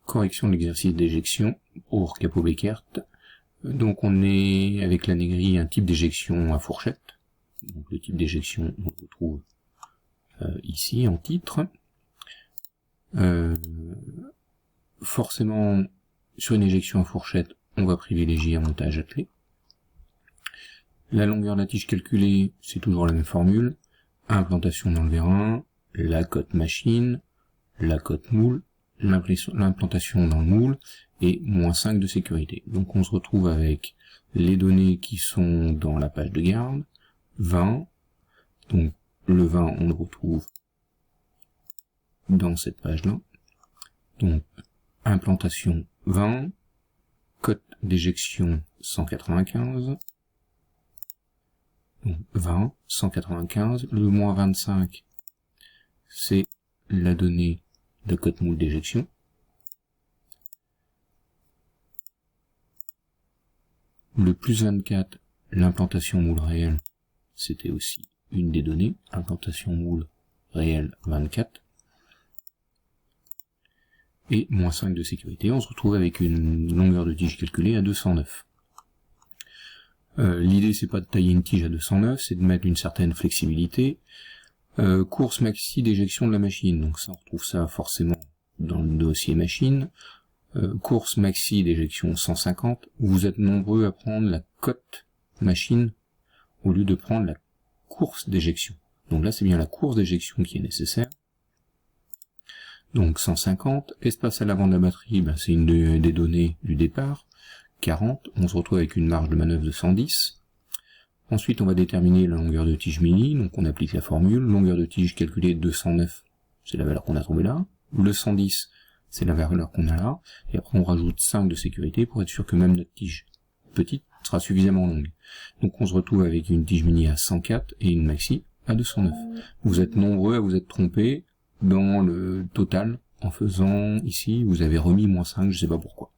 correction de l'exercice d'éjection pour Capot-Beckert. Donc on est avec la Negri un type d'éjection à fourchette. Donc le type d'éjection on le retrouve ici en titre. Forcément sur une éjection à fourchette on va privilégier un montage attelé. La longueur de la tige calculée c'est toujours la même formule. Implantation dans le vérin, la cote machine, la cote moule, l'implantation dans le moule et -5 de sécurité. Donc on se retrouve avec les données qui sont dans la page de garde, 20, donc le 20 on le retrouve dans cette page-là, donc implantation 20, cote d'éjection 195, donc 20, 195, le -25 c'est la donnée de cote moule d'éjection. Le +24, l'implantation moule réelle, c'était aussi une des données, implantation moule réelle 24. Et -5 de sécurité, on se retrouve avec une longueur de tige calculée à 209. L'idée c'est pas de tailler une tige à 209, c'est de mettre une certaine flexibilité. Course maxi d'éjection de la machine, donc ça on retrouve ça forcément dans le dossier machine. Course maxi d'éjection 150, vous êtes nombreux à prendre la cote machine au lieu de prendre la course d'éjection. Donc là c'est bien la course d'éjection qui est nécessaire. Donc 150, espace à l'avant de la batterie, c'est une des données du départ, 40, on se retrouve avec une marge de manœuvre de 110. Ensuite, on va déterminer la longueur de tige mini, donc on applique la formule, longueur de tige calculée 209, c'est la valeur qu'on a trouvée là, le 110, c'est la valeur qu'on a là, et après on rajoute 5 de sécurité pour être sûr que même notre tige petite sera suffisamment longue. Donc on se retrouve avec une tige mini à 104 et une maxi à 209. Vous êtes nombreux à vous être trompés dans le total en faisant ici, vous avez remis -5, je sais pas pourquoi.